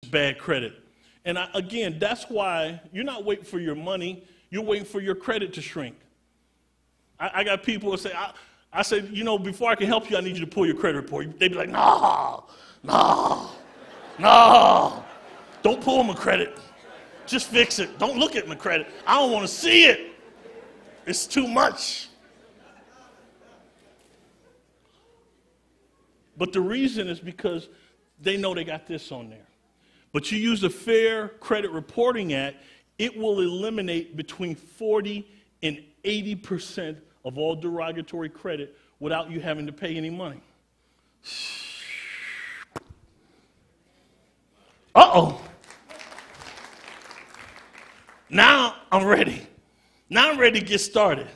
bad credit. And again, that's why you're not waiting for your money, you're waiting for your credit to shrink. I got people who say, I said, you know, before I can help you, I need you to pull your credit report. They'd be like, no, don't pull my credit. Just fix it. Don't look at my credit. I don't want to see it. It's too much. But the reason is because they know they got this on there. But you use the Fair Credit Reporting Act, it will eliminate between 40 and 80% of all derogatory credit without you having to pay any money. Uh-oh. Now I'm ready. Now I'm ready to get started.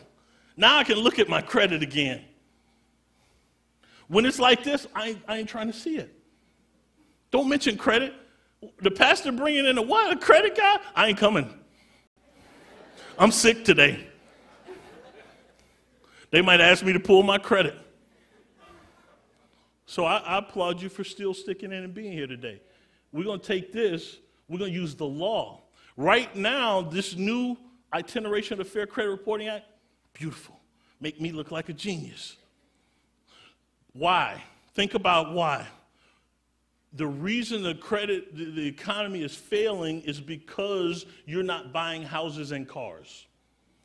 Now I can look at my credit again. When it's like this, I ain't trying to see it. Don't mention credit. The pastor bringing in a credit guy? I ain't coming. I'm sick today. They might ask me to pull my credit. So I applaud you for still sticking in and being here today. We're going to take this, we're going to use the law. Right now, this new itineration of the Fair Credit Reporting Act, beautiful. Make me look like a genius. Why? Think about why. The reason the economy is failing is because you're not buying houses and cars.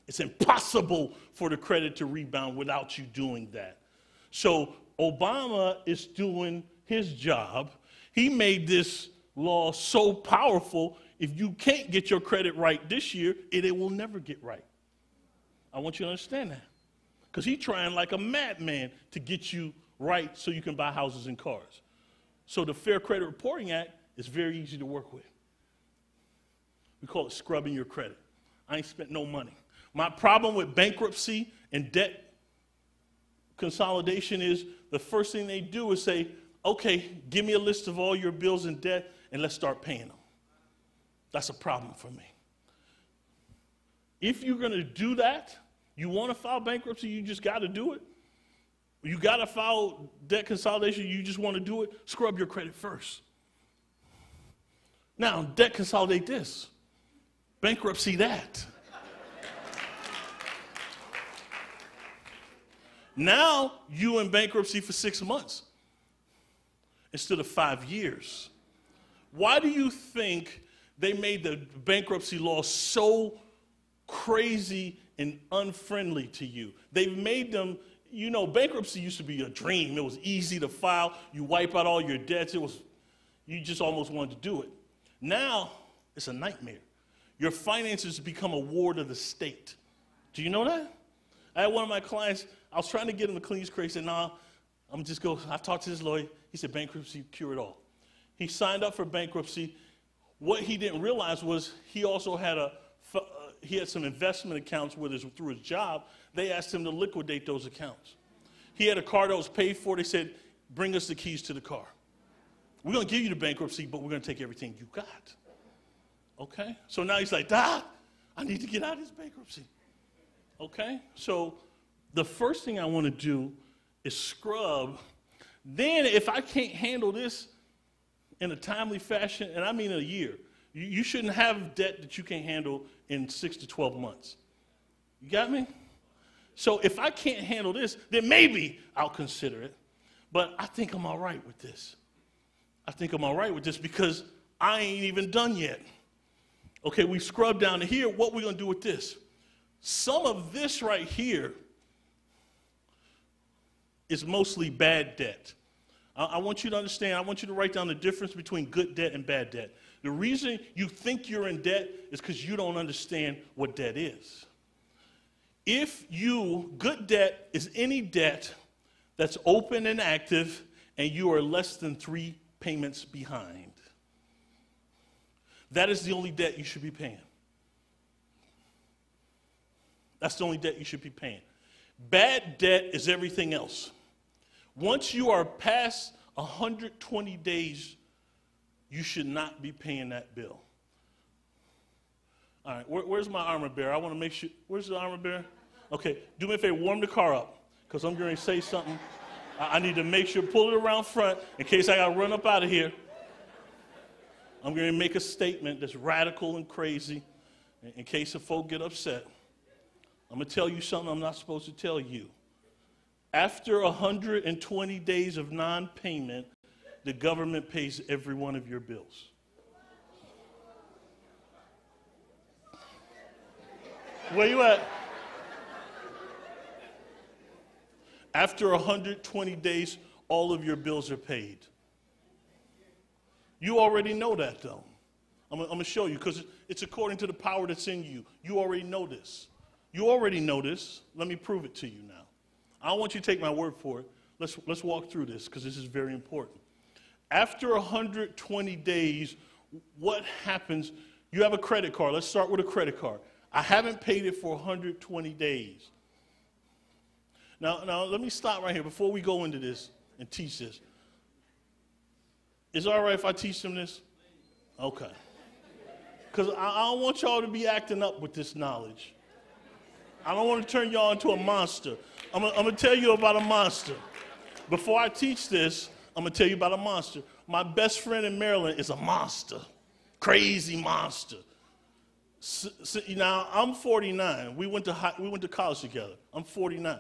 It's impossible for the credit to rebound without you doing that. So Obama is doing his job. He made this law so powerful, if you can't get your credit right this year, it will never get right. I want you to understand that. Because he's trying like a madman to get you right so you can buy houses and cars. So the Fair Credit Reporting Act is very easy to work with. We call it scrubbing your credit. I ain't spent no money. My problem with bankruptcy and debt consolidation is the first thing they do is say, okay, give me a list of all your bills and debt and let's start paying them. That's a problem for me. If you're going to do that, you want to file bankruptcy, you just got to do it. You got to file debt consolidation, you just want to do it, scrub your credit first. Now, debt consolidate this. Bankruptcy that. Now, you in bankruptcy for 6 months instead of 5 years. Why do you think they made the bankruptcy law so crazy and unfriendly to you? They've made them, you know, bankruptcy used to be a dream. It was easy to file. You wipe out all your debts. You just almost wanted to do it. Now, it's a nightmare. Your finances become a ward of the state. Do you know that? I had one of my clients, I was trying to get him to clean his credit. He said, nah, I'm just go. I talked to his lawyer. He said, bankruptcy cure it all. He signed up for bankruptcy. What he didn't realize was he also had he had some investment accounts through his job. They asked him to liquidate those accounts. He had a car that was paid for. They said, bring us the keys to the car. We're going to give you the bankruptcy, but we're going to take everything you got. Okay? So now he's like, I need to get out of this bankruptcy. Okay? So the first thing I want to do is scrub. Then if I can't handle this in a timely fashion, and I mean a year, you shouldn't have debt that you can't handle in 6 to 12 months. You got me? So if I can't handle this, then maybe I'll consider it. But I think I'm all right with this. I think I'm all right with this because I ain't even done yet. Okay, we scrubbed down to here. What we going to do with this? Some of this right here is mostly bad debt. I want you to understand, I want you to write down the difference between good debt and bad debt. The reason you think you're in debt is because you don't understand what debt is. Good debt is any debt that's open and active and you are less than 3 payments behind. That is the only debt you should be paying. That's the only debt you should be paying. Bad debt is everything else. Once you are past 120 days, you should not be paying that bill. All right, where's my armor bearer? I want to make sure. Where's the armor bearer? Okay, do me a favor, warm the car up, because I'm going to say something. I need to make sure, pull it around front in case I got to run up out of here. I'm going to make a statement that's radical and crazy in case the folk get upset. I'm going to tell you something I'm not supposed to tell you. After 120 days of non-payment, the government pays every one of your bills. Where you at? After 120 days, all of your bills are paid. You already know that, though. I'm going to show you because it's according to the power that's in you. You already know this. You already know this. Let me prove it to you now. I don't want you to take my word for it. Let's walk through this because this is very important. After 120 days, what happens? You have a credit card. Let's start with a credit card. I haven't paid it for 120 days. Now let me stop right here before we go into this and teach this. Is it all right if I teach them this? Okay. Because I don't want y'all to be acting up with this knowledge. I don't want to turn y'all into a monster. I'm going to tell you about a monster. Before I teach this, I'm going to tell you about a monster. My best friend in Maryland is a monster. Crazy monster. Now, I'm 49. We went to college together. I'm 49.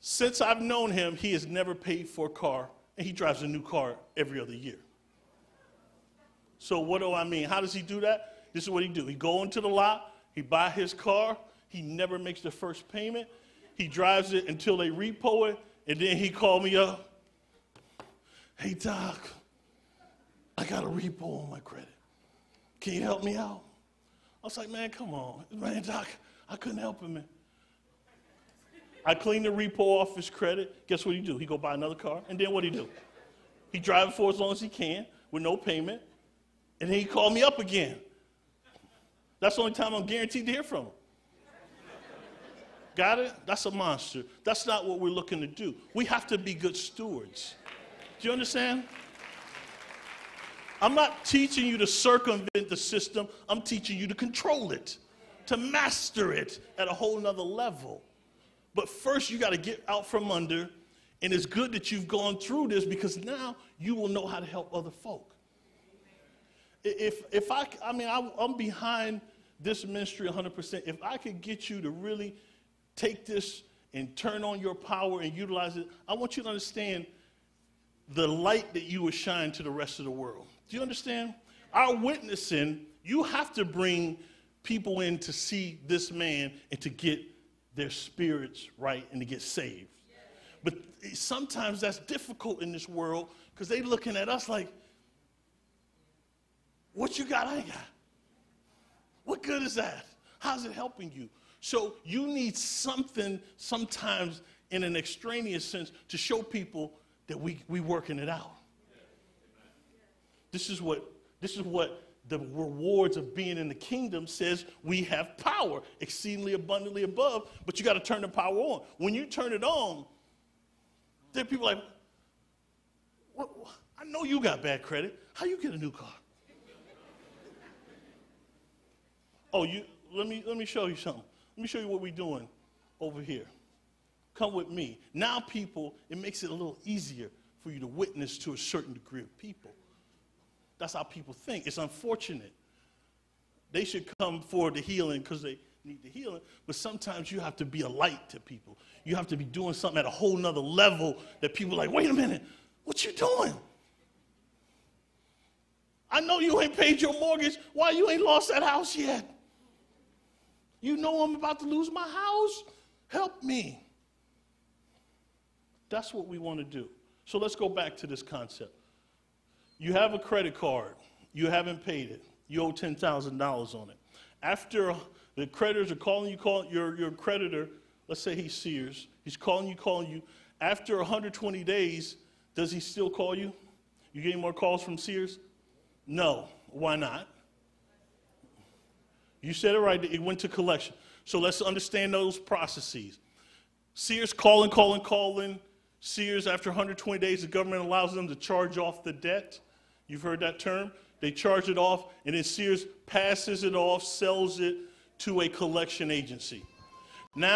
Since I've known him, he has never paid for a car, and he drives a new car every other year. So what do I mean? How does he do that? This is what he do. He go into the lot, he buy his car, he never makes the first payment, he drives it until they repo it, and then he called me up. Hey, Doc, I got a repo on my credit. Can you help me out? I was like, man, come on. Man, Doc, I couldn't help him, man. I cleaned the repo off his credit. Guess what he do? He go buy another car, and then what he do? He drive it for as long as he can with no payment, and then he called me up again. That's the only time I'm guaranteed to hear from him. Got it? That's a monster. That's not what we're looking to do. We have to be good stewards. Do you understand? I'm not teaching you to circumvent the system. I'm teaching you to control it, to master it at a whole nother level. But first, you got to get out from under, and it's good that you've gone through this because now you will know how to help other folk. I'm behind this ministry 100%. If I could get you to really take this and turn on your power and utilize it, I want you to understand the light that you will shine to the rest of the world. Do you understand? Our witnessing, you have to bring people in to see this man and to get their spirits right and to get saved. But sometimes that's difficult in this world because they're looking at us like, what you got, I got. What good is that? How's it helping you? So you need something sometimes in an extraneous sense to show people that we working it out. This is what the rewards of being in the kingdom says. We have power exceedingly abundantly above, but you got to turn the power on. When you turn it on, there are people like, what? I know you got bad credit. How you get a new car? Oh, let me show you something. Let me show you what we're doing over here. Come with me. Now people, it makes it a little easier for you to witness to a certain degree of people. That's how people think. It's unfortunate. They should come for the healing because they need the healing, but sometimes you have to be a light to people. You have to be doing something at a whole nother level that people are like, wait a minute, what you doing? I know you ain't paid your mortgage. Why you ain't lost that house yet? You know I'm about to lose my house. Help me. That's what we want to do. So let's go back to this concept. You have a credit card. You haven't paid it. You owe $10,000 on it. After the creditors are calling your creditor, let's say he's Sears, he's calling you. After 120 days, does he still call you? You get any more calls from Sears? No. Why not? You said it right. It went to collection. So let's understand those processes. Sears calling. Sears, after 120 days, the government allows them to charge off the debt. You've heard that term. They charge it off, and then Sears passes it off, sells it to a collection agency. Now